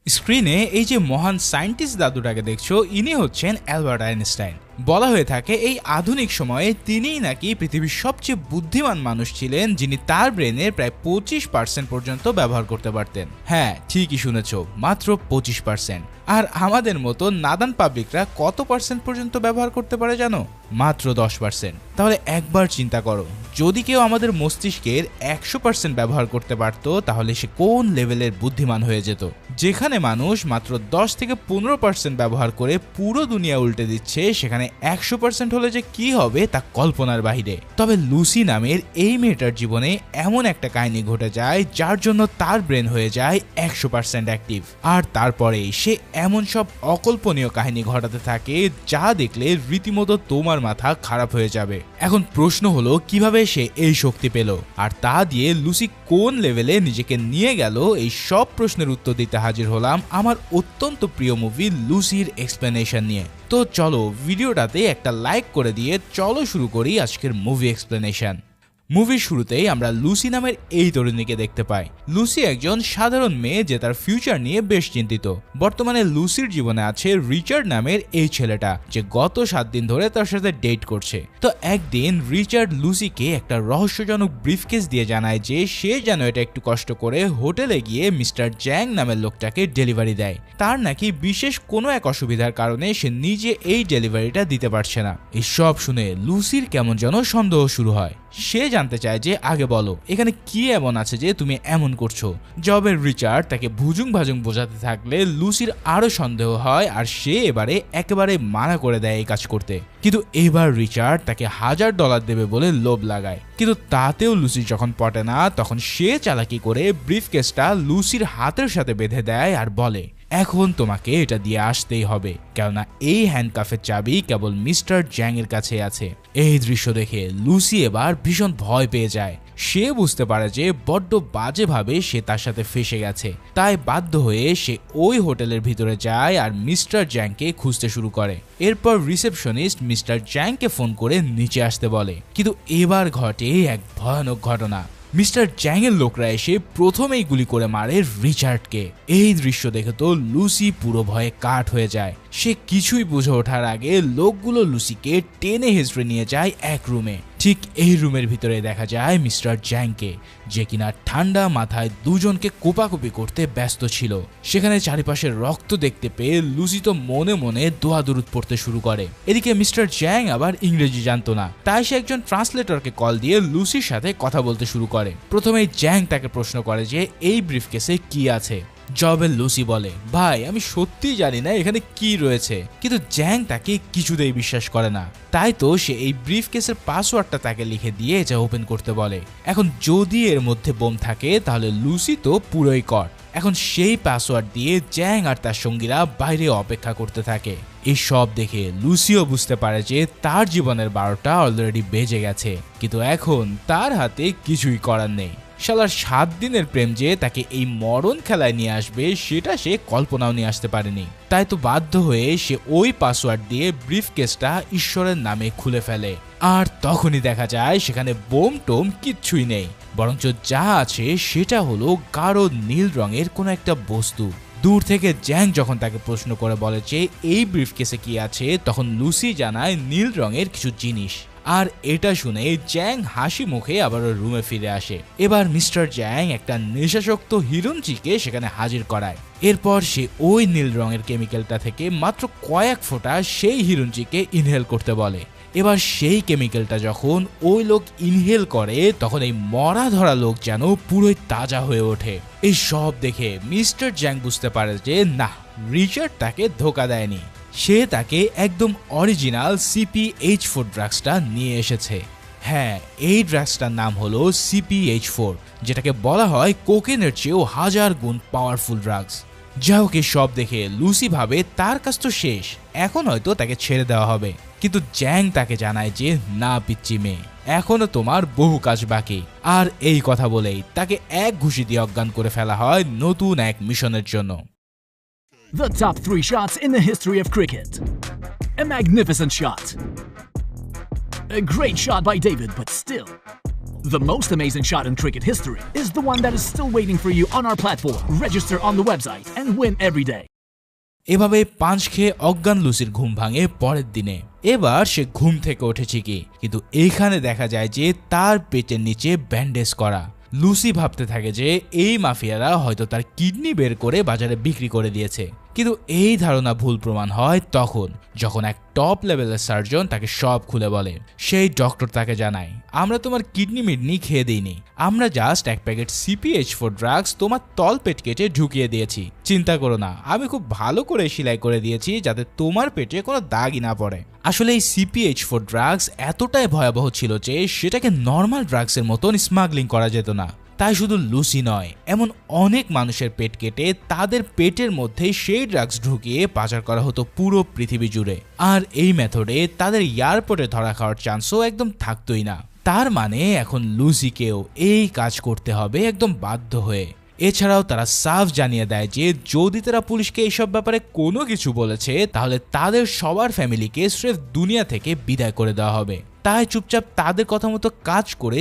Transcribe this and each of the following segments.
স্ক্রিনে এই যে মহান সায়েন্টিস্ট দাদুটাকে দেখছো, ইনি হচ্ছেন অ্যালবার্ট আইনস্টাইন। বলা হয়ে থাকে এই আধুনিক সময়ে তিনিই নাকি পৃথিবীর সবচেয়ে বুদ্ধিমান মানুষ ছিলেন, যিনি তার ব্রেনের প্রায় 25% পর্যন্ত ব্যবহার করতে পারতেন। হ্যাঁ, ঠিকই শুনেছ, মাত্র 25%। আর আমাদের মতো নাদান পাবলিকরা কত পার্সেন্ট পর্যন্ত ব্যবহার করতে পারে জানো? মাত্র 10%। তাহলে একবার চিন্তা করো, যদি কেউ আমাদের মস্তিষ্কের 100% ব্যবহার করতে পারত, তাহলে সে কোন লেভেলের বুদ্ধিমান হয়ে যেত। যেখানে মানুষ মাত্র 10 থেকে 15% ব্যবহার করে পুরো দুনিয়া উল্টে দিচ্ছে, সেখানে 100% হলে যে কি হবে তা কল্পনার বাহিরে। তবে লুসি নামের এই মেয়েটার জীবনে এমন একটা কাহিনী ঘটে যায়, যার জন্য তার ব্রেন হয়ে যায় 100% অ্যাক্টিভ। আর তারপরেই সে এমন সব অকল্পনীয় কাহিনী ঘটাতে থাকে, যা দেখলে রীতিমতো তোমার মাথা খারাপ হয়ে যাবে। এখন প্রশ্ন হলো, কিভাবে সে এই শক্তি পেল, আর তা দিয়ে লুসি কোন লেভেলে নিজেকে নিয়ে গেল? এই সব প্রশ্নের উত্তর দিতে হাজির হলাম আমার অত্যন্ত প্রিয় মুভি লুসির এক্সপ্লেনেশন নিয়ে। তো চলো ভিডিওটাতে একটা লাইক করে দিয়ে চলো শুরু করি আজকের মুভি এক্সপ্লেনেশন। মুভির শুরুতেই আমরা লুসি নামের এই তরুণীকে দেখতে পাই। লুসি একজন সাধারণ মেয়ে যে তার ফিউচার নিয়ে বেশ চিন্তিত। বর্তমানে লুসির জীবনে আছে রিচার্ড নামের এই ছেলেটা, যে গত 7 দিন ধরে তার সাথে ডেট করছে। তো একদিন রিচার্ড লুসিকে একটা রহস্যজনক ব্রিফকেস দিয়ে জানায় যে সে যেন এটা একটু কষ্ট করে হোটেলে গিয়ে মিস্টার জ্যাং নামের লোকটাকে ডেলিভারি দেয়। তার নাকি বিশেষ কোনো এক অসুবিধার কারণে সে নিজে এই ডেলিভারিটা দিতে পারছে না। এই সব শুনে লুসির কেমন যেন সন্দেহ শুরু হয়। সে জানতে চায় যে আগে বলো, এখানে কি এমন আছে যে তুমি এমন করছো? জবের রিচার্ড তাকে ভুজুং ভাজুং বোঝাতে থাকলে লুসির আরো সন্দেহ হয়, আর সে এবারে একেবারে মানা করে দেয় এই কাজ করতে। কিন্তু এবার রিচার্ড তাকে $1000 দেবে বলে লোভ লাগায়, কিন্তু তাতেও লুসি যখন পটে না, তখন সে চালাকি করে ব্রিফকেসটা লুসির হাতের সাথে বেঁধে দেয় আর বলে, এখন তোমাকে এটা দিয়ে আসতেই হবে, কেননা এই হ্যান্ডকাফের চাবি কেবল মিস্টার জ্যাং এর কাছে আছে। এই দৃশ্য দেখে লুসি এবার ভীষণ ভয় পেয়ে যায়। সে বুঝতে পারে যে বড্ড বাজেভাবে সে তার সাথে ফেসে গেছে। তাই বাধ্য হয়ে সে ওই হোটেলের ভিতরে যায় আর মিস্টার জ্যাংকে খুঁজতে শুরু করে। এরপর রিসেপশনিস্ট মিস্টার জ্যাংকে ফোন করে নিচে আসতে বলে। কিন্তু এবার ঘটে এক ভয়ানক ঘটনা। মিস্টার জ্যাং এর লোকরা এসে প্রথমেই গুলি করে মারে রিচার্ডকে। এই দৃশ্য দেখে তো লুসি পুরো ভয়ে কাঠ হয়ে যায়। সে কিছুই বুঝে ওঠার আগে লোকগুলো লুসিকে টেনে হেঁচড়ে নিয়ে যায় এক রুমে। ঠিক এই রুমের ভিতরে দেখা যায় মিস্টার জ্যাংকে, যে কিনা ঠান্ডা মাথায় দুজনকে কোপাকুপি করতে ব্যস্ত ছিল। সেখানে চারিপাশের রক্ত দেখতে পেয়ে লুসি তো মনে মনে দোয়া দুরুদ পড়তে শুরু করে। এদিকে মিস্টার জ্যাং আবার ইংরেজি জানতো না, তাই সে একজন ট্রান্সলেটরকে কল দিয়ে লুসির সাথে কথা বলতে শুরু করে। প্রথমেই জ্যাং তাকে প্রশ্ন করে যে এই ব্রিফকেসে কি আছে। জবের লুসি বলে, ভাই আমি সত্যিই জানি না এখানে কি রয়েছে। কিন্তু জ্যাং তাকে কিছুতেই বিশ্বাস করে না। তাই তো সে এই ব্রিফকেসের পাসওয়ার্ডটা তাকে লিখে দিয়ে এটা ওপেন করতে বলে। এখন যদি এর মধ্যে বোম থাকে, তাহলে লুসি তো পুরোই কট। এখন সেই পাসওয়ার্ড দিয়ে জ্যাং আর তার সঙ্গীরা বাইরে অপেক্ষা করতে থাকে। এই সব দেখে লুসিও বুঝতে পারে যে তার জীবনের 12টা অলরেডি বেজে গেছে, কিন্তু এখন তার হাতে কিছুই করার নেই। শালার 7 দিনের প্রেম যে তাকে এই মরণ খেলায় নিয়ে আসবে, সেটা সে কল্পনাও নিয়ে আসতে পারেনি। তাই তো বাধ্য হয়ে সে ওই পাসওয়ার্ড দিয়ে ব্রিফকেসটা ঈশ্বরের নামে খুলে ফেলে। আর তখনই দেখা যায় সেখানে বোম টোম কিচ্ছুই নেই, বরঞ্চ যা আছে সেটা হলো গাঢ় নীল রঙের কোনো একটা বস্তু। দূর থেকে জ্যাং যখন তাকে প্রশ্ন করে বলে যে এই ব্রিফকেসে কি আছে, তখন লুসি জানায় নীল রঙের কিছু জিনিস। আর এটা শুনে জ্যাং হাসি মুখে আবার রুমে ফিরে আসে। এবার মিস্টার জ্যাং একটা নেশাসক্ত হিরুঞ্চিকে সেখানে হাজির করায়। এরপর সে ওই নীল রঙের কেমিক্যালটা থেকে মাত্র কয়েক ফোঁটা সেই হিরুঞ্চিকে ইনহেল করতে বলে। এবার সেই কেমিক্যালটা যখন ওই লোক ইনহেল করে, তখন এই মরা ধরা লোক যেন পুরোই তাজা হয়ে ওঠে। এই সব দেখে মিস্টার জ্যাং বুঝতে পারে যে না, রিচার্ড তাকে ধোকা দেয়নি। সে তাকে একদম অরিজিনাল CPH4 ড্রাগসটা নিয়ে এসেছে। হ্যাঁ, এই ড্রাগসটার নাম হলো CPH4, যেটাকে বলা হয় কোকেনের চেয়েও 1000 গুণ পাওয়ারফুল ড্রাগস। যা হোক, সব দেখে লুসি ভাবে তার কাজ তো শেষ, এখন হয়তো তাকে ছেড়ে দেওয়া হবে। কিন্তু জ্যাং তাকে জানায় যে না পিচ্চি মেয়ে, এখনো তোমার বহু কাজ বাকি। আর এই কথা বলেই তাকে এক ঘুষি দিয়ে অজ্ঞান করে ফেলা হয় নতুন এক মিশনের জন্য। The top 3 shots in the history of cricket. A magnificent shot. A great shot by David, but still, The most amazing shot in cricket history is the one that is still waiting for you on our platform. Register on the website and win every day. এভাবে পাঁচ খেয়ে অজ্ঞান লুসির ঘুম ভাঙে পরের দিনে। এবার সে ঘুম থেকে ওঠে ঠিকই, কিন্তু এইখানে দেখা যায় যে তার পেটের নিচে ব্যান্ডেজ করা। লুসি ভাবতে থাকে যে এই মাফিয়ারা হয়তো তার কিডনি বের করে বাজারে বিক্রি করে দিয়েছে, কিন্তু এই ধারণা ভুল প্রমাণ হয় তখন যখন এক টপ লেভেলের সার্জন তাকে সব খুলে বলে। সেই ডক্টর তাকে জানায়, আমরা তোমার কিডনি মিডনি খেয়ে দিইনি, আমরা জাস্ট এক প্যাকেট CPH4 ড্রাগস তোমার তলপেট কেটে ঢুকিয়ে দিয়েছি। চিন্তা করো না, আমি খুব ভালো করে সেলাই করে দিয়েছি যাতে তোমার পেটে কোনো দাগই না পড়ে। আসলে এই CPH4 ড্রাগস এতটাই ভয়াবহ ছিল যে সেটাকে নর্মাল ড্রাগসের মতন স্মাগলিং করা যেত না। তাই শুধু লুসি নয়, এমন অনেক মানুষের পেট কেটে তাদের পেটের মধ্যে সেই ড্রাগস ঢুকিয়ে পাচার করা হতো পুরো পৃথিবী জুড়ে। আর এই মেথডে তাদের এয়ারপোর্টে ধরা খাওয়ার চান্সও একদম থাকতোই না। তার মানে এখন লুসিকেও এই কাজ করতে হবে একদম বাধ্য হয়ে। এছাড়াও তারা সাফ জানিয়ে দেয় যে যদি তারা পুলিশকে এইসব ব্যাপারে কোনো কিছু বলেছে তাহলে তাদের সবার ফ্যামিলিকে স্রেফ দুনিয়া থেকে বিদায় করে দেওয়া হবে। তাই চুপচাপ তাদের কথা মতো কাজ করে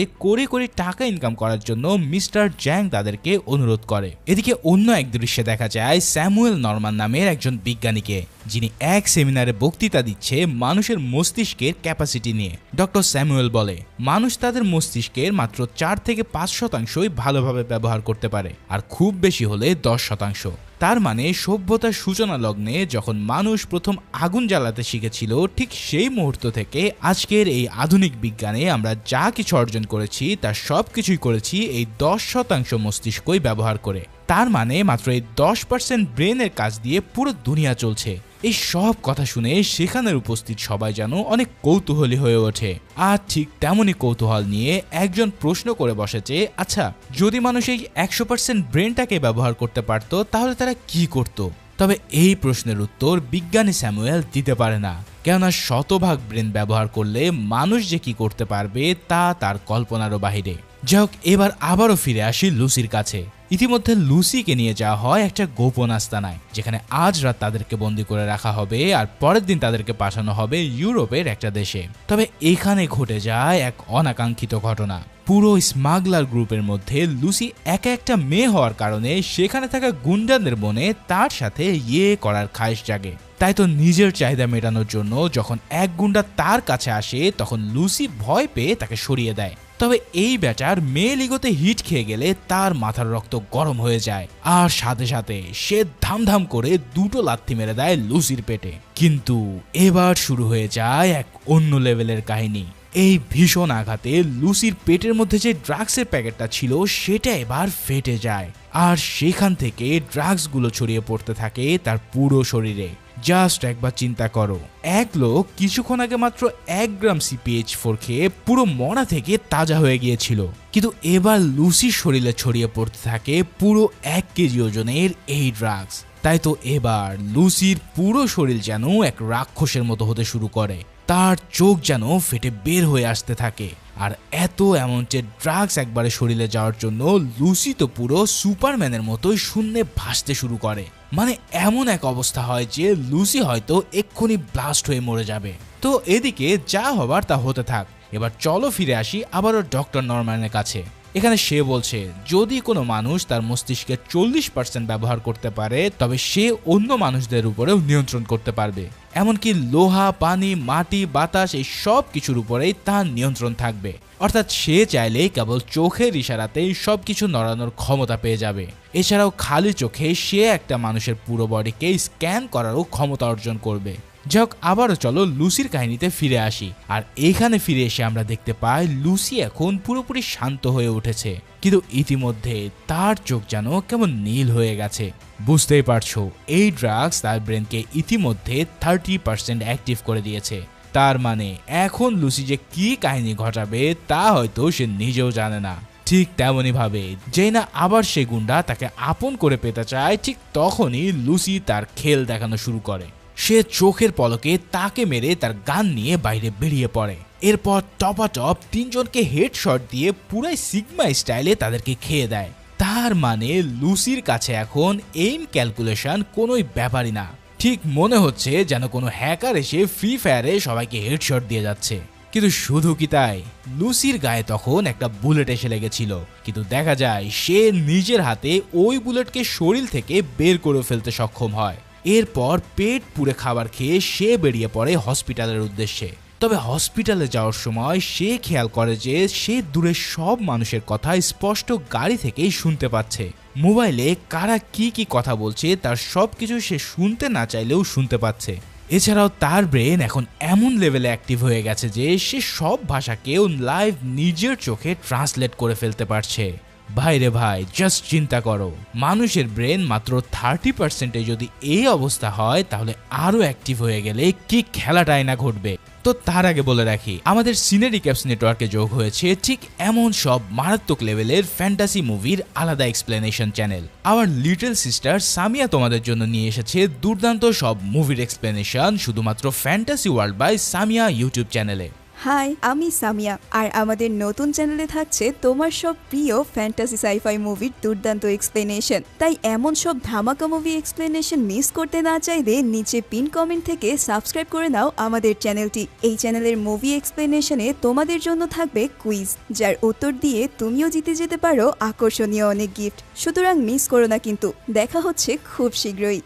করে টাকা ইনকাম করার জন্য মিস্টার জ্যাং তাদেরকে অনুরোধ করে। এদিকে অন্য এক দৃশ্যে দেখা যায় স্যামুয়েল নরমান নামের একজন বিজ্ঞানীকে, যিনি এক সেমিনারে বক্তৃতা দিচ্ছে মানুষের মস্তিষ্কের ক্যাপাসিটি নিয়ে। ডক্টর স্যামুয়েল বলে মানুষ তাদের মস্তিষ্কের মাত্র 4 থেকে 5% ভালোভাবে ব্যবহার করতে পারে, আর খুব বেশি হলে 10%। তার মানে সভ্যতার সূচনা লগ্নে যখন মানুষ প্রথম আগুন জ্বালাতে শিখেছিল, ঠিক সেই মুহূর্ত থেকে আজকের এই আধুনিক বিজ্ঞানে আমরা যা কিছু অর্জন করেছি তার সব কিছুই করেছি এই 10% মস্তিষ্কই ব্যবহার করে। তার মানে মাত্র এই 10% ব্রেনের কাজ দিয়ে পুরো দুনিয়া চলছে। এই সব কথা শুনে সেখানের উপস্থিত সবাই যেন অনেক কৌতূহলী হয়ে ওঠে। আর ঠিক তেমনই কৌতূহল নিয়ে একজন প্রশ্ন করে বসেছে, আচ্ছা যদি মানুষ এই 100% ব্রেনটাকে ব্যবহার করতে পারতো তাহলে তারা কি করত? তবে এই প্রশ্নের উত্তর বিজ্ঞানী স্যামুয়েল দিতে পারে না, কেননা শতভাগ ব্রেন ব্যবহার করলে মানুষ যে কি করতে পারবে তা তার কল্পনারও বাহিরে। যাই হোক, এবার আবারও ফিরে আসি লুসির কাছে। ইতিমধ্যে লুসিকে নিয়ে যাওয়া হয় একটা গোপন আস্তানায়, যেখানে আজ রাত তাদেরকে বন্দী করে রাখা হবে আর পরের দিন তাদেরকে পাঠানো হবে ইউরোপের একটা দেশে। তবে এখানে ঘটে যায় এক অনাকাঙ্ক্ষিত ঘটনা। পুরো স্মাগলার গ্রুপের মধ্যে লুসি একা একটা মেয়ে হওয়ার কারণে সেখানে থাকা গুন্ডাদের মনে তার সাথে করার খায়েশ জাগে। তাই তো নিজের চাহিদা মেটানোর জন্য যখন এক গুন্ডা তার কাছে আসে তখন লুসি ভয় পেয়ে তাকে সরিয়ে দেয়। তবে এই ব্যাটার মেয়ে লিগোতে হিট খেয়ে গেলে তার মাথার রক্ত গরম হয়ে যায়, আর সাথে সাথে সে ধামধাম করে 2টো লাথি মেরে দেয় লুসির পেটে। কিন্তু এবার শুরু হয়ে যায় এক অন্য লেভেলের কাহিনী। এই ভীষণ আঘাতে লুসির পেটের মধ্যে যে ড্রাগসের প্যাকেটটা ছিল সেটা এবার ফেটে যায়, আর সেখান থেকে ড্রাগসগুলো ছড়িয়ে পড়তে থাকে তার পুরো শরীরে। জাস্ট একবার চিন্তা করো, এক লোক কিছুক্ষণ আগে মাত্র 1 গ্রাম CPH4 খেয়ে পুরো মরা থেকে তাজা হয়ে গিয়েছিল, কিন্তু এবার লুসির শরীরে ছড়িয়ে পড়তে থাকে পুরো 1 কেজি ওজনের এই ড্রাগস। তাই তো এবার লুসির পুরো শরীর যেন এক রাক্ষসের মতো হতে শুরু করে, তার চোখ যেন ফেটে বের হয়ে আসতে থাকে। আর এত অ্যামাউন্টের ড্রাগস একবারে শরীরে যাওয়ার জন্য লুসি তো পুরো সুপারম্যানের মতোই শূন্যে ভাসতে শুরু করে। মানে এমন এক অবস্থা হয় যে লুসি হয়তো এক্ষুনি ব্লাস্ট হয়ে মরে যাবে। তো এদিকে যা হবার তা হতে থাক, এবার চলো ফিরে আসি আবারও ডক্টর নরম্যানের কাছে। এখানে সে বলছে যদি কোনো মানুষ তার মস্তিষ্কের 40% ব্যবহার করতে পারে তবে সে অন্য মানুষদের উপরেও নিয়ন্ত্রণ করতে পারবে, এমনকি লোহা, পানি, মাটি, বাতাস এই সব কিছুর উপরেই তার নিয়ন্ত্রণ থাকবে। অর্থাৎ সে চাইলেই কেবল চোখের ইশারাতেই সবকিছু নড়ানোর ক্ষমতা পেয়ে যাবে। এছাড়াও খালি চোখে সে একটা মানুষের পুরো বডিকে স্ক্যান করারও ক্ষমতা অর্জন করবে। যাক, আবারও চলো লুসির কাহিনীতে ফিরে আসি। আর এখানে ফিরে এসে আমরা দেখতে পাই লুসি এখন পুরোপুরি শান্ত হয়ে উঠেছে, কিন্তু ইতিমধ্যে তার চোখ যেন কেমন নীল হয়ে গেছে। বুঝতেই পারছো, এই ড্রাগস তার ব্রেনকে ইতিমধ্যে 30% অ্যাক্টিভ করে দিয়েছে। তার মানে এখন লুসি যে কি কাহিনী ঘটাবে তা হয়তো সে নিজেও জানে না। ঠিক তেমনই ভাবে যেই না আবার সে গুন্ডা তাকে আপন করে পেতে চায়, ঠিক তখনই লুসি তার খেল দেখানো শুরু করে। সে চোখের পলকে তাকে মেরে তার গান নিয়ে বাইরে বেরিয়ে পড়ে। এরপর টপাটপ 3 জনকে হেডশট দিয়ে পুরাই সিগমা স্টাইলে তাদেরকে খেয়ে দেয়। তার মানে লুসির কাছে এখন এইম ক্যালকুলেশন কোনোই ব্যাপারই না। ঠিক মনে হচ্ছে যেন কোনো হ্যাকার এসে ফ্রি ফায়ারে সবাইকে হেডশট দিয়ে যাচ্ছে। কিন্তু শুধু কি তাই, লুসির গায়ে তখন একটা বুলেট এসে লেগেছিল, কিন্তু দেখা যায় সে নিজের হাতে ওই বুলেটকে শরীর থেকে বের করে ফেলতে সক্ষম হয়। এরপর পেট পুড়ে খাবার খেয়ে সে বেরিয়ে পড়ে হসপিটালের উদ্দেশ্যে। তবে হসপিটালে যাওয়ার সময় সে খেয়াল করে যে সে দূরের সব মানুষের কথা স্পষ্ট গাড়ি থেকেই শুনতে পাচ্ছে। মোবাইলে কারা কি কি কথা বলছে তার সবকিছু সে শুনতে না চাইলেও শুনতে পাচ্ছে। এছাড়াও তার ব্রেন এখন এমন লেভেলে অ্যাক্টিভ হয়ে গেছে যে সে সব ভাষাকেও লাইভ নিজের চোখে ট্রান্সলেট করে ফেলতে পারছে। ভাইরে ভাই, জাস্ট চিন্তা করো, মানুষের ব্রেন মাত্র 30% যদি এই অবস্থা হয় তাহলে আরো অ্যাক্টিভ হয়ে গেলে কি খেলাটাই না ঘটবে। তো তার আগে বলে রাখি, আমাদের সিনে রিক্যাপস নেটওয়ার্কে যোগ হয়েছে ঠিক এমন সব মারাত্মক লেভেলের ফ্যান্টাসি মুভির আলাদা explanation channel. Our little sister Samia তোমাদের জন্য নিয়ে এসেছে দুর্দান্ত সব মুভির এক্সপ্লেনেশন শুধুমাত্র fantasy world by Samia YouTube চ্যানেলে। হাই, আমি সামিয়া, আর আমাদের নতুন চ্যানেলে থাকছে তোমার সব প্রিয় ফ্যান্টাসি সাইফাই মুভির দুর্দান্ত এক্সপ্লেনেশন। তাই এমন সব ধামাকা মুভি এক্সপ্লেনেশন মিস করতে না চাইলে নিচে পিন কমেন্ট থেকে সাবস্ক্রাইব করে নাও আমাদের চ্যানেলটি। এই চ্যানেলের মুভি এক্সপ্লেনেশনে তোমাদের জন্য থাকবে কুইজ, যার উত্তর দিয়ে তুমিও জিতে যেতে পারো আকর্ষণীয় অনেক গিফট। সুতরাং মিস করো না কিন্তু। দেখা হচ্ছে খুব শীঘ্রই।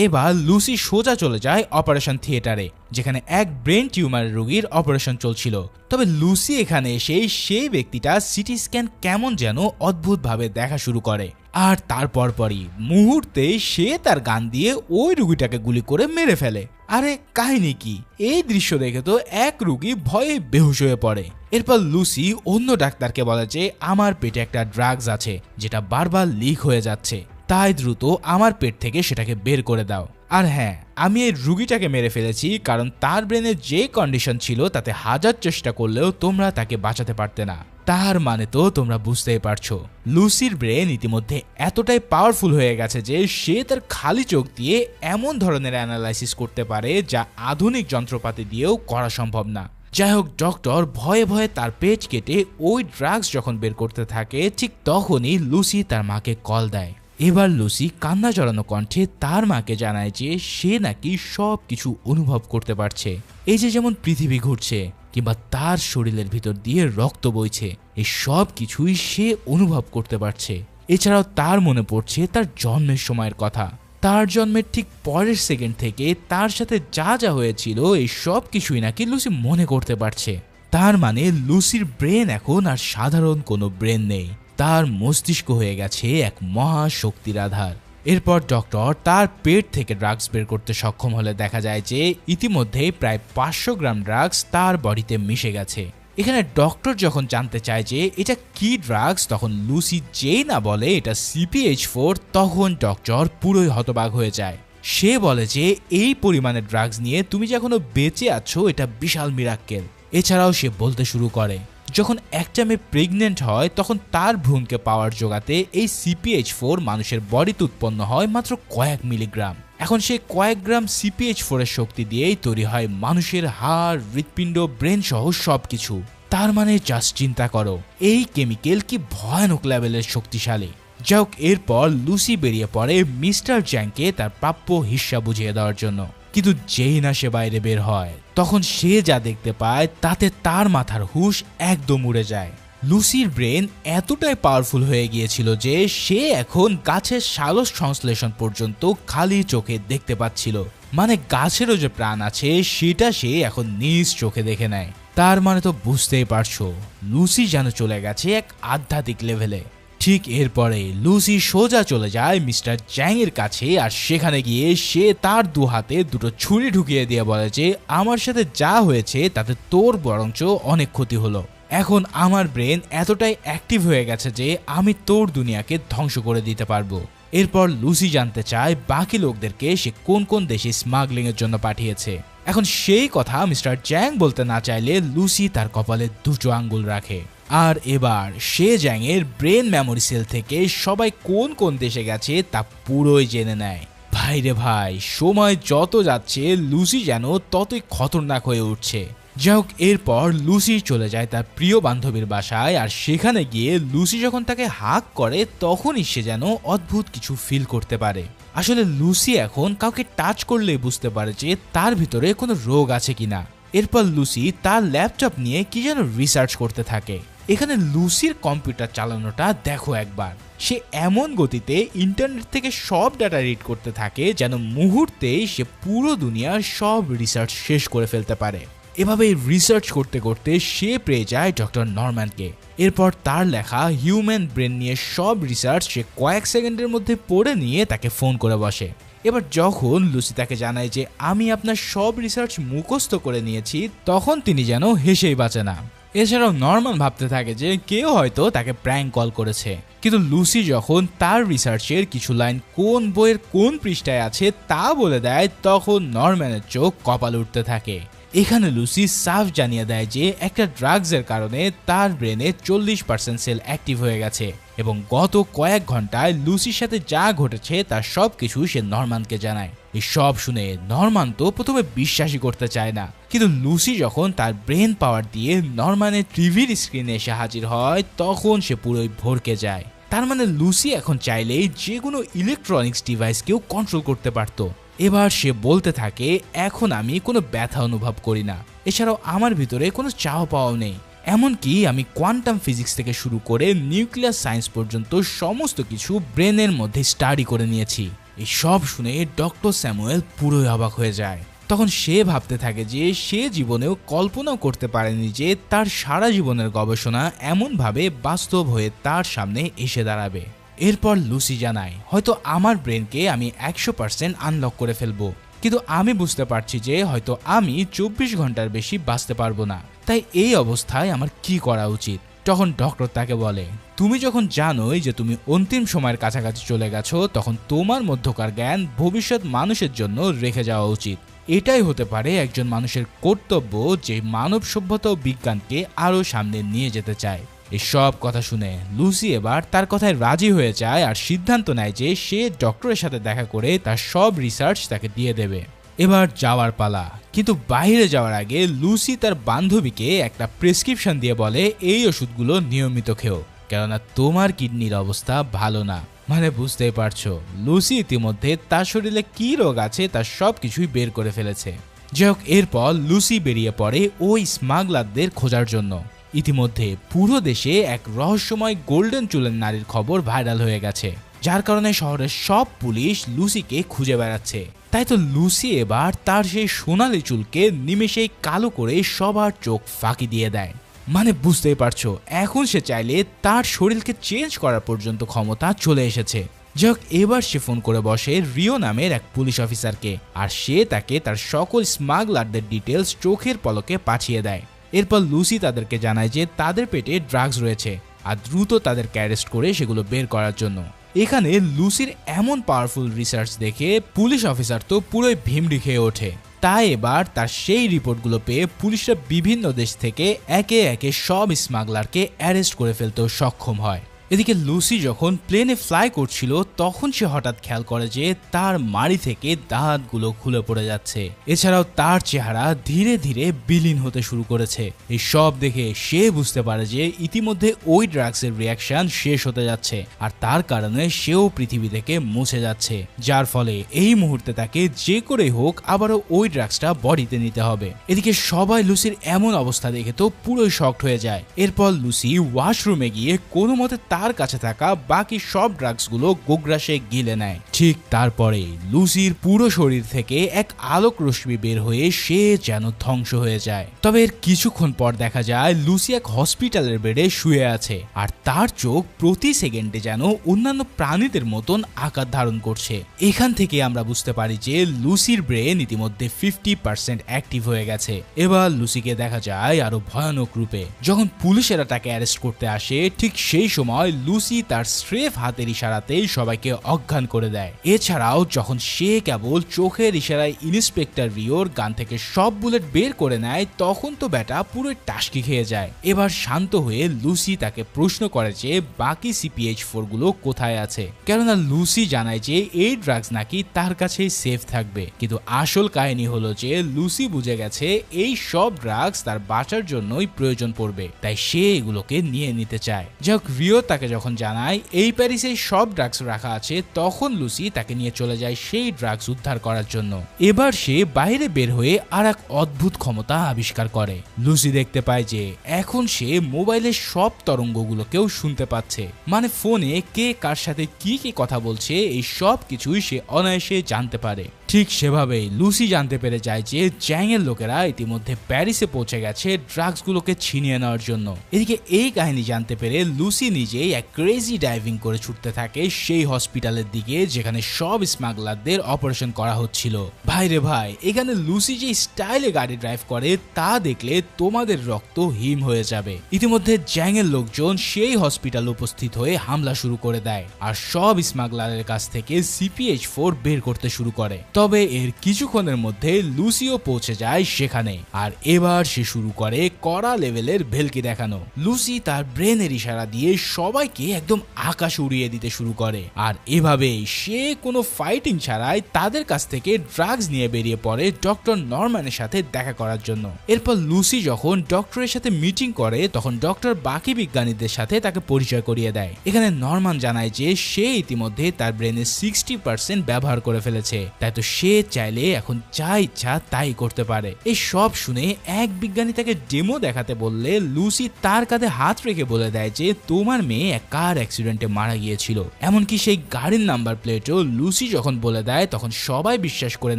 এবার লুসি সোজা চলে যায় অপারেশন থিয়েটারে, যেখানে এক ব্রেন টিউমার রোগীর অপারেশন চলছিল। তবে লুসি এখানে এসে সেই ব্যক্তিটা সিটি স্ক্যান কেমন যেন অদ্ভুতভাবে দেখা শুরু করে, আর তারপর পরই মুহূর্তে সে তার গান দিয়ে ওই রুগীটাকে গুলি করে মেরে ফেলে। আরে কাহিনী কি? এই দৃশ্য দেখে তো এক রুগী ভয়ে বেহুশ হয়ে পড়ে। এরপর লুসি অন্য ডাক্তারকে বলে যে আমার পেটে একটা ড্রাগস আছে যেটা বারবার লিক হয়ে যাচ্ছে, তাই দ্রুত আমার পেট থেকে সেটাকে বের করে দাও। আর হ্যাঁ, আমি এই রুগীটাকে মেরে ফেলেছি কারণ তার ব্রেনে যে কন্ডিশন ছিল তাতে হাজার চেষ্টা করলেও তোমরা তাকে বাঁচাতে পারতে না। তার মানে তো তোমরা বুঝতেই পারছো, লুসির ব্রেন ইতিমধ্যে এতটাই পাওয়ারফুল হয়ে গেছে যে সে তার খালি চোখ দিয়ে এমন ধরনের অ্যানালাইসিস করতে পারে যা আধুনিক যন্ত্রপাতি দিয়েও করা সম্ভব না। যাই হোক, ডক্টর ভয়ে ভয়ে তার পেট কেটে ওই ড্রাগস যখন বের করতে থাকে, ঠিক তখনই লুসি তার মাকে কল দেয়। এবার লুসি কান্না জড়ানো কণ্ঠে তার মাকে জানায় যে সে নাকি সব কিছু অনুভব করতে পারছে। এই যে যেমন পৃথিবী ঘুরছে কিংবা তার শরীরের ভিতর দিয়ে রক্ত বইছে, এই সব কিছুই সে অনুভব করতে পারছে। এছাড়াও তার মনে পড়ছে তার জন্মের সময়ের কথা। তার জন্মের ঠিক পরের সেকেন্ড থেকে তার সাথে যা যা হয়েছিল এই সব কিছুই নাকি লুসি মনে করতে পারছে। তার মানে লুসির ব্রেন এখন আর সাধারণ কোনো ব্রেন নেই, তার মস্তিষ্ক হয়ে গেছে এক মহাশক্তির আধার। এরপর ডক্টর তার পেট থেকে ড্রাগস বের করতে সক্ষম হলে দেখা যায় যে ইতিমধ্যেই প্রায় 500 গ্রাম ড্রাগস তার বডিতে মিশে গেছে। এখানে ডক্টর যখন জানতে চায় যে এটা কি ড্রাগস, তখন লুসি যেই না বলে এটা CPH4, তখন ডক্টর পুরোই হতবাক হয়ে যায়। সে বলে যে এই পরিমাণে ড্রাগস নিয়ে তুমি যে এখনো বেঁচে আছো এটা বিশাল মিরাক্কেল। এছাড়াও সে বলতে শুরু করে যখন একটা মেয়ে প্রেগনেন্ট হয় তখন তার ভ্রূণকে পাওয়ার জোগাতে এই CPH4 মানুষের বডিতে উৎপন্ন হয় মাত্র কয়েক মিলিগ্রাম। এখন সেই কয়েক গ্রাম CPH4 এর শক্তি দিয়েই তৈরি হয় মানুষের হাড়, হৃৎপিণ্ড, ব্রেন সহ সবকিছু। তার মানে জাস্ট চিন্তা করো এই কেমিক্যাল কি ভয়ানক লেভেলের শক্তিশালী। যাক, এরপর লুসি বেরিয়ে পড়ে মিস্টার জ্যাংকে তার প্রাপ্য হিস্সা বুঝিয়ে দেওয়ার জন্য। কিন্তু যেই না সে বাইরে বের হয় তখন সে যা দেখতে পায় তাতে তার মাথার হুঁশ একদম উড়ে যায়। লুসির ব্রেন এতটাই পাওয়ারফুল হয়ে গিয়েছিল যে সে এখন গাছের সালোক সংশ্লেষণ পর্যন্ত খালি চোখে দেখতে পাচ্ছিল। মানে গাছেরও যে প্রাণ আছে সেটা সে এখন নিজ চোখে দেখে নেয়। তার মানে তো বুঝতেই পারছো লুসি যেন চলে গেছে এক আধ্যাত্মিক লেভেলে। ঠিক এরপরে লুসি সোজা চলে যায় মিস্টার জ্যাং এর কাছে, আর সেখানে গিয়ে সে তার দু হাতে দুটো ছুরি ঢুকিয়ে দিয়ে বলে যে আমার সাথে যা হয়েছে তাতে তোর বরঞ্চ অনেক ক্ষতি হলো। এখন আমার ব্রেন এতটাই অ্যাক্টিভ হয়ে গেছে যে আমি তোর দুনিয়াকে ধ্বংস করে দিতে পারবো। এরপর লুসি জানতে চায় বাকি লোকদেরকে সে কোন কোন দেশে স্মাগলিং এর জন্য পাঠিয়েছে। এখন সেই কথা মিস্টার জ্যাং বলতে না চাইলে লুসি তার কপালে দুটো আঙ্গুল রাখে। আর এবার সে জ্যাং এর ব্রেন মেমোরি সেল থেকে সবাই কোন কোন দেশে গেছে তা পুরোই জেনে নেয়। ভাইরে ভাই, সময় যত যাচ্ছে লুসি যেন ততই খতরনাক হয়ে উঠছে। যাই হোক, এরপর লুসি চলে যায় তার প্রিয় বান্ধবীর বাসায়, আর সেখানে গিয়ে লুসি যখন তাকে হাগ করে তখনই সে যেন অদ্ভুত কিছু ফিল করতে পারে। আসলে লুসি এখন কাউকে টাচ করলেই বুঝতে পারে যে তার ভিতরে কোনো রোগ আছে কিনা। এরপর লুসি তার ল্যাপটপ নিয়ে কি যেন রিসার্চ করতে থাকে। এখানে লুসির কম্পিউটার চালানোটা দেখো একবার, সে এমন গতিতে ইন্টারনেট থেকে সব ডাটা রিড করতে থাকে যেন মুহূর্তেই সে পুরো দুনিয়ার সব রিসার্চ শেষ করে ফেলতে পারে। এভাবে রিসার্চ করতে করতে সে পেয়ে যায় ডক্টর নরম্যানকে। এরপর তার লেখা হিউম্যান ব্রেন নিয়ে সব রিসার্চ সে কয়েক সেকেন্ডের মধ্যে পড়ে নিয়ে তাকে ফোন করে বসে। এবার যখন লুসি তাকে জানায় যে আমি আপনার সব রিসার্চ মুখস্থ করে নিয়েছি, তখন তিনি যেন হেসেই বাঁচে না। এছাড়াও নরম্যান ভাবতে থাকে যে কেউ হয়তো তাকে প্র্যাঙ্ক কল করেছে, কিন্তু লুসি যখন তার রিসার্চের কিছু লাইন কোন বইয়ের কোন পৃষ্ঠায় আছে তা বলে দেয়, তখন নরম্যানের চোখ কপালে উঠতে থাকে। এখানে লুসি সাফ জানিয়ে দেয় যে একটা ড্রাগসের কারণে তার ব্রেনে 40% সেল অ্যাক্টিভ হয়ে গেছে এবং গত কয়েক ঘন্টায় লুসির সাথে যা ঘটেছে তার সবকিছু সে নরম্যানকে জানায়। এই সব শুনে নরম্যান তো প্রথমে বিশ্বাসই করতে চায় না, কিন্তু লুসি যখন তার ব্রেন পাওয়ার দিয়ে নরম্যানের টিভির স্ক্রিনে এসে হাজির হয়, তখন সে পুরোই ভরকে যায়। তার মানে লুসি এখন চাইলেই যে কোনো ইলেকট্রনিক্স ডিভাইসকেও কন্ট্রোল করতে পারত। এবার সে বলতে থাকে এখন আমি কোনো ব্যথা অনুভব করি না, এছাড়াও আমার ভিতরে কোনো চাওয়া পাওয়াও নেই, এমনকি আমি কোয়ান্টাম ফিজিক্স থেকে শুরু করে নিউক্লিয়ার সায়েন্স পর্যন্ত সমস্ত কিছু ব্রেনের মধ্যে স্টাডি করে নিয়েছি। এই সব শুনে ডক্টর স্যামুয়েল পুরোই অবাক হয়ে যায়। তখন সে ভাবতে থাকে যে সে জীবনেও কল্পনাও করতে পারেনি যে তার সারা জীবনের গবেষণা এমনভাবে বাস্তব হয়ে তার সামনে এসে দাঁড়াবে। এরপর লুসি জানায় হয়তো আমার ব্রেনকে আমি 100% আনলক করে ফেলবো, কিন্তু আমি বুঝতে পারছি যে হয়তো আমি 24 ঘন্টার বেশি বাঁচতে পারবো না, তাই এই অবস্থায় আমার কি করা উচিত। তখন ডক্টর তাকে বলে তুমি যখন জানোই যে তুমি অন্তিম সময়ের কাছাকাছি চলে গেছো, তখন তোমার মধ্যকার জ্ঞান ভবিষ্যৎ মানুষের জন্য রেখে যাওয়া উচিত। এটাই হতে পারে একজন মানুষের কর্তব্য যে মানব সভ্যতা ও বিজ্ঞানকে আরো সামনে নিয়ে যেতে চায়। এই সব কথা শুনে লুসি এবার তার কথায় রাজি হয়ে যায় আর সিদ্ধান্ত নেয় যে সে ডক্টরের সাথে দেখা করে তার সব রিসার্চ তাকে দিয়ে দেবে। এবার যাওয়ার পালা, কিন্তু বাইরে যাওয়ার আগে লুসি তার বান্ধবীকে একটা প্রেসক্রিপশন দিয়ে বলে এই ওষুধগুলো নিয়মিত খেও, কেননা তোমার কিডনির অবস্থা ভালো না। মানে বুঝতেই পারছো লুসি ইতিমধ্যে তার শরীরে কি রোগ আছে তার সব কিছুই বের করে ফেলেছে। যাই হোক, এরপর লুসি বেরিয়ে পড়ে ওই স্মাগলারদের খোঁজার জন্য। ইতিমধ্যে পুরো দেশে এক রহস্যময় গোল্ডেন চুলের নারীর খবর ভাইরাল হয়ে গেছে, যার কারণে শহরের সব পুলিশ লুসিকে খুঁজে বেড়াচ্ছে। তাই তো লুসি এবার তার সেই সোনালি চুলকে নিমেষেই কালো করে সবার চোখ ফাঁকি দিয়ে দেয়। মানে বুঝতেই পারছো এখন সে চাইলে তার শরীরকে চেঞ্জ করার পর্যন্ত ক্ষমতা চলে এসেছে। যাই হোক, এবার সে ফোন করে বসে রিও নামের এক পুলিশ অফিসারকে, আর সে তাকে তার সকল স্মাগলারদের ডিটেলস চোখের পলকে পাঠিয়ে দেয়। এরপর লুসি তাদেরকে জানায় যে তাদের পেটে ড্রাগস রয়েছে আর দ্রুত তাদেরকে অ্যারেস্ট করে সেগুলো বের করার জন্য। এখানে লুসির এমন পাওয়ারফুল রিসার্চ দেখে পুলিশ অফিসার তো পুরোই ভিমড়ি খেয়ে ওঠে। তাই এবার তার সেই রিপোর্টগুলো পেয়ে পুলিশরা বিভিন্ন দেশ থেকে একে একে সব স্মাগলারকে অ্যারেস্ট করে ফেলতেও সক্ষম হয়। এদিকে লুসি যখন প্লেনে ফ্লাই করছিল, তখন সে হঠাৎ খেয়াল করে যে তার মাড়ি থেকে দাঁতগুলো খুলে পড়ে যাচ্ছে। এছাড়াও তার চেহারা ধীরে ধীরে বিলীন হতে শুরু করেছে। এই সব দেখে সে বুঝতে পারে যে ইতিমধ্যে ওই ড্রাগসের রিয়াকশন শেষ হতে যাচ্ছে আর তার কারণে সেও পৃথিবী থেকে মুছে যাচ্ছে, যার ফলে এই মুহূর্তে তাকে যে করেই হোক আবারও ওই ড্রাগসটা বডিতে নিতে হবে। এদিকে সবাই লুসির এমন অবস্থা দেখে তো পুরোই শকড হয়ে যায়। এরপর লুসি ওয়াশরুমে গিয়ে কোনো মতে তার কাছে থাকা বাকি সব ড্রাগসগুলো গোগ্রাসে গিলে নেয়। ঠিক তারপরে লুসির পুরো শরীর থেকে এক আলোক রশ্মি বের হয়ে সে যেন ধ্বংস হয়ে যায়। তবে এর কিছুক্ষণ পর দেখা যায় লুসি এক হসপিটালের বেডে শুয়ে আছে আর তার চোখ প্রতি সেকেন্ডে যেন অন্যান্য প্রাণীদের মতন আকার ধারণ করছে। এখান থেকে আমরা বুঝতে পারি যে লুসির ব্রেন ইতিমধ্যে 50% অ্যাক্টিভ হয়ে গেছে। এবার লুসিকে দেখা যায় আরো ভয়ানক রূপে। যখন পুলিশেরা তাকে অ্যারেস্ট করতে আসে, ঠিক সেই সময় লুসি তার স্রেফ হাতের ইশারাতেই সবাইকে অজ্ঞান করে দেয়। এছাড়াও যখন সে কেবল চোখের ইশারায় ইন্সপেক্টর রিওর গান থেকে সব বুলেট বের করে নেয়, তখন তো ব্যাটা পুরো টাসকি খেয়ে যায়। এবার শান্ত হয়ে লুসি তাকে প্রশ্ন করে যে বাকি CPH-4 গুলো কোথায় আছে, কেননা লুসি জানায় যে এই ড্রাগস নাকি তার কাছেই সেফ থাকবে। কিন্তু আসল কাহিনী হলো যে লুসি বুঝে গেছে এই সব ড্রাগস তার বাঁচার জন্যই প্রয়োজন পড়বে, তাই সে এগুলোকে নিয়ে নিতে চায়। যাক, রিও তাকে যখন জানায় এই প্যারিসে সব ড্রাগস রাখা আছে, তখন লুসি তাকে নিয়ে চলে যায় সেই ড্রাগস উদ্ধার করার জন্য। এবার সে বাইরে বের হয়ে আর এক অদ্ভুত ক্ষমতা আবিষ্কার করে। লুসি দেখতে পায় যে এখন সে মোবাইলের সব তরঙ্গগুলোকেও শুনতে পাচ্ছে, মানে ফোনে কে কার সাথে কি কি কথা বলছে এই সব কিছুই সে অনায়াসে জানতে পারে। ঠিক সেভাবেই লুসি জানতে পেরে যায় যে জ্যাং এর লোকেরা ইতিমধ্যে প্যারিসে পৌঁছে গেছে ড্রাগসগুলোকে ছিনিয়ে নেওয়ার জন্য। এদিকে এই কাহিনী জানতে পেরে লুসি নিজেই এক ক্রেজি ডাইভিং করে ছুটতে থাকে সেই হসপিটালের দিকে যেখানে সব স্মাগলারদের অপারেশন করা হচ্ছিল। ভাই রে ভাই, এখানে লুসি যে স্টাইলে গাড়ি ড্রাইভ করে তা দেখলে তোমাদের রক্ত হিম হয়ে যাবে। ইতিমধ্যে জ্যাং এর লোকজন সেই হসপিটালে উপস্থিত হয়ে হামলা শুরু করে দেয় আর সব স্মাগলারের কাছ থেকে CPH-4 বের করতে শুরু করে। তবে এর কিছুক্ষণের মধ্যে লুসিও পৌঁছে যায় সেখানে, আর এবার সে শুরু করে কড়া লেভেলের ভেলকি দেখানো। লুসি তার ব্রেনের ইশারা দিয়ে সবাইকে একদম আকাশ উড়িয়ে দিতে শুরু করে, আর এভাবেই সে কোনো ফাইটিং ছাড়াই তাদের কাছ থেকে ড্রাগস নিয়ে বেরিয়ে পড়ে ডক্টর নরম্যানের সাথে দেখা করার জন্য। এরপর লুসি যখন ডক্টরের সাথে মিটিং করে তখন ডক্টর বাকি বিজ্ঞানীদের সাথে তাকে পরিচয় করিয়ে দেয়। এখানে নরম্যান জানায় যে সে ইতিমধ্যে তার ব্রেনের 60% ব্যবহার করে ফেলেছে, তাই তো সে চাইলে এখন যা ইচ্ছা তাই করতে পারে। এই সব শুনে এক বিজ্ঞানী তাকে ডেমো দেখাতে বললে লুসি তার কাঁধে হাত রেখে বলে দেয় যে তোমার মেয়ে এক কার অ্যাক্সিডেন্টে মারা গিয়েছিল। এমনকি সেই গাড়ির নাম্বার প্লেটও লুসি যখন বলে দেয় তখন সবাই বিশ্বাস করে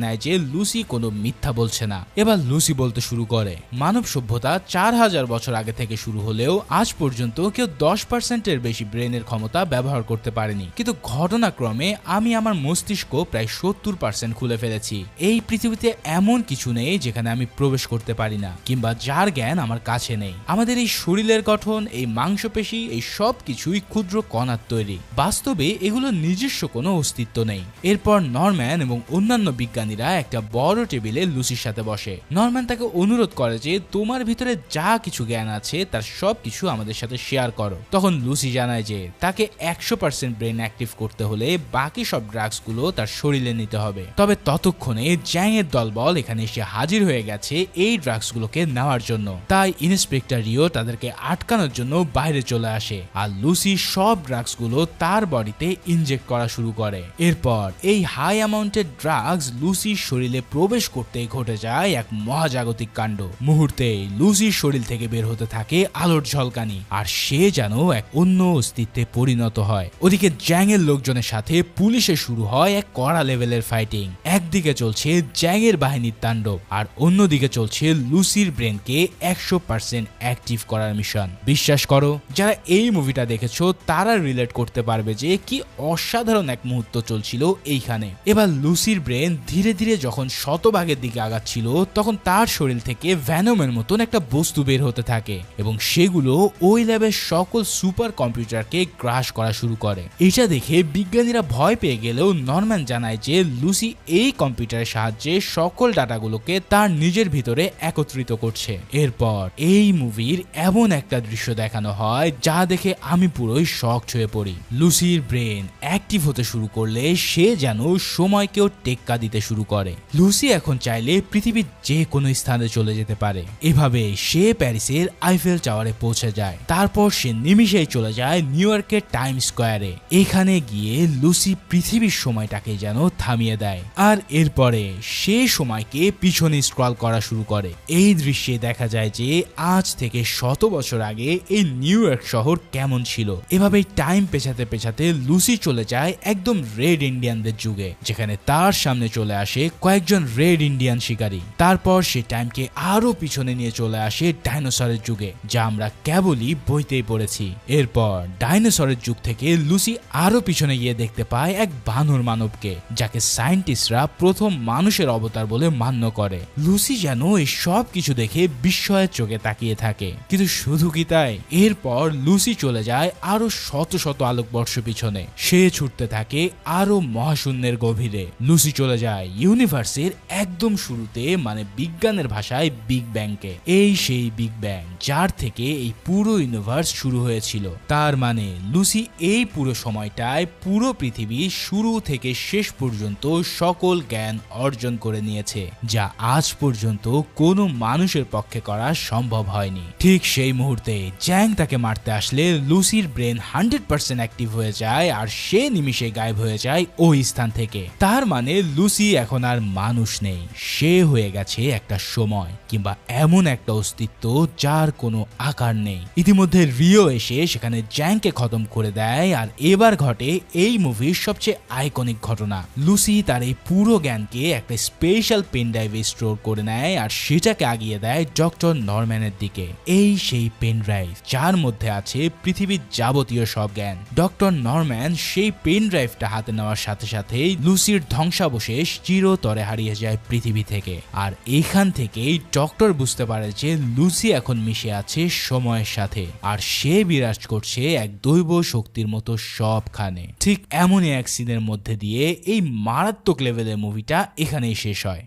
নেয় যে লুসি কোনো মিথ্যা বলছে না। এবার লুসি বলতে শুরু করে মানব সভ্যতা 4000 বছর আগে থেকে শুরু হলেও আজ পর্যন্ত কেউ 10%-এর বেশি ব্রেনের ক্ষমতা ব্যবহার করতে পারেনি, কিন্তু ঘটনাক্রমে আমি আমার মস্তিষ্ক প্রায় 70% খুলে ফেলেছি। এই পৃথিবীতে এমন কিছু নেই যেখানে আমি প্রবেশ করতে পারি না কিংবা যার জ্ঞান আমার কাছে নেই। আমাদের এই শরীরের গঠন, এই মাংসপেশি, এই সব কিছুই ক্ষুদ্র কণার তৈরি। বাস্তবে এগুলো নিজস্ব কোনো অস্তিত্ব নেই। এরপর নরম্যান এবং অন্যান্য বিজ্ঞানীরা একটা বড় টেবিলে লুসির সাথে বসে। নরম্যান তাকে অনুরোধ করে যে তোমার ভিতরে যা কিছু জ্ঞান আছে তার সব কিছু আমাদের সাথে শেয়ার করো। তখন লুসি জানায় যে তাকে 100% ব্রেন অ্যাক্টিভ করতে হলে বাকি সব ড্রাগস গুলো তার শরীরে নিতে হবে। তবে ততক্ষণে জ্যাং এর দলবল এখানে এসে হাজির হয়ে গেছে এই ড্রাগস গুলোকে নেওয়ার জন্য। তাই ইন্সপেক্টর রিও তাদেরকে আটকানোর জন্য বাইরে চলে আসে আর লুসি সব ড্রাগস গুলো তার বডিতে ইনজেক্ট করা শুরু করে। এরপর এই হাই অ্যামাউন্টের ড্রাগস লুসির শরীরে প্রবেশ করতে ঘটে যায় এক মহাজাগতিক কাণ্ড। মুহূর্তে লুসির শরীর থেকে বের হতে থাকে আলোর ঝলকানি, আর সে যেন এক অন্য অস্তিত্বে পরিণত হয়। ওদিকে জ্যাং এর লোকজনের সাথে পুলিশের শুরু হয় এক কড়া লেভেলের ফাইটিং। একদিকে চলছে জ্যাং এর বাহিনীর তাণ্ডব আর অন্যদিকে চলছে লুসির ব্রেনকে 100% অ্যাক্টিভ করার মিশন। বিশ্বাস করো, যারা এই মুভিটা দেখেছো তারা রিলেট করতে পারবে যে কি অসাধারণ এক মুহূর্ত চলছিল এইখানে। এবার লুসির ব্রেন ধীরে ধীরে যখন শতভাগের দিকে আগাচ্ছিল তখন তার শরীর থেকে ভ্যানমের মতন একটা বস্তু বের হতে থাকে এবং সেগুলো ওই ল্যাবের সকল সুপার কম্পিউটারকে গ্রাস করা শুরু করে। এটা দেখে বিজ্ঞানীরা ভয় পেয়ে গেলেও নরম্যান জানায় যে লুসি এই কম্পিউটারের সাহায্যে সকল ডাটাগুলোকে তার নিজের ভিতরে একত্রিত করছে। এরপর এই মুভির এমন একটা দৃশ্য দেখানো হয় যা দেখে আমি পুরোই শক হয়ে পড়ি। লুসির ব্রেন অ্যাক্টিভ হতে শুরু করলে সে যেন সময়কেও টেক্কা দিতে শুরু করে। লুসি এখন চাইলে পৃথিবীর যে কোনো স্থানে চলে যেতে পারে। এভাবে সে প্যারিসের আইফেল টাওয়ারে পৌঁছে যায়। তারপর সে নিমিষেই চলে যায় নিউ ইয়র্কের টাইম স্কোয়ারে। এখানে গিয়ে লুসি পৃথিবীর সময়টাকে যেন থামিয়ে দেয় আর এরপরে সে সময়কে পিছনে স্ক্রল করা শুরু করে। এই দৃশ্যে দেখা যায় যে আজ থেকে 100 বছর আগে এই নিউ ইয়র্ক শহর কেমন ছিল। এভাবেই টাইম পেছাতে পেছাতে লুসি চলে যায় একদম রেড ইন্ডিয়ানদের যুগে, যেখানে তার সামনে চলে আসে কয়েকজন রেড ইন্ডিয়ান শিকারী। তারপর সে টাইমকে আরো পিছনে নিয়ে চলে আসে ডাইনোসরের যুগে, যা আমরা কেবলই বইতেই পড়েছি। এরপর ডাইনোসরের যুগ থেকে লুসি আরো পিছনে গিয়ে দেখতে পায় এক বানর মানবকে, যাকে সায়েন্টিস্টরা প্রথম মানুষের অবতার বলে মান্য করে। লুসি যেন এই সব কিছু দেখে বিস্ময়ের চোখে তাকিয়ে থাকে। কিন্তু শুধু কি তাই, এরপর লুসি চলে যায় আরো শত শত আলোকবর্ষ পিছনে। সে ছুটতে থাকে আরো মহাশূন্যের গভীরে। লুসি চলে যায় ইউনিভার্সের একদম শুরুতে, মানে বিজ্ঞানের ভাষায় বিগ ব্যাংকে। এই সেই বিগ ব্যাং যার থেকে এই পুরো ইউনিভার্স শুরু হয়েছিল। তার মানে লুসি এই পুরো সময়টায় পুরো পৃথিবী শুরু থেকে শেষ পর্যন্ত সকল সকল জ্ঞান অর্জন করে নিয়েছে, যা আজ পর্যন্ত কোনো মানুষের পক্ষে করা সম্ভব হয়নি। ঠিক সেই মুহূর্তে জ্যাং তাকে মারতে আসলে লুসির ব্রেন 100% অ্যাক্টিভ হয়ে যায় আর সে নিমিষে গায়েব হয়ে যায় ওই স্থান থেকে। তার মানে লুসি এখন আর মানুষ নেই, সে হয়ে গেছে একটা সময় কিংবা এমন একটা অস্তিত্ব যার কোনো আকার নেই। ইতিমধ্যে রিও এসে সেখানে জ্যাংকে খতম করে দেয় আর এবার ঘটে এই মুভির সবচেয়ে আইকনিক ঘটনা। লুসি তার এই পুরো জ্ঞানকে একটা স্পেশাল পেন ড্রাইভে স্টোর করে নেয় আর সেটাকে আগিয়ে দেয় ডক্টর নরম্যানের দিকে। এই সেই পেন ড্রাইভ যার মধ্যে আছে পৃথিবীর যাবতীয় সব জ্ঞান। ডক্টর নরম্যান সেই পেন ড্রাইভটা হাতে নেওয়ার সাথে সাথেই লুসির ধ্বংসাবশেষ চিরতরে হারিয়ে যায় পৃথিবী থেকে। আর এখান থেকেই ডক্টর বুঝতে পারে যে লুসি এখন মিশে আছে সময়ের সাথে আর সে বিরাজ করছে এক দৈব শক্তির মতো সবখানে। ঠিক এমনই এক সিনের মধ্যে দিয়ে এই মারাত্মক লেভেলের মুভিটা এখানেই শেষ হয়।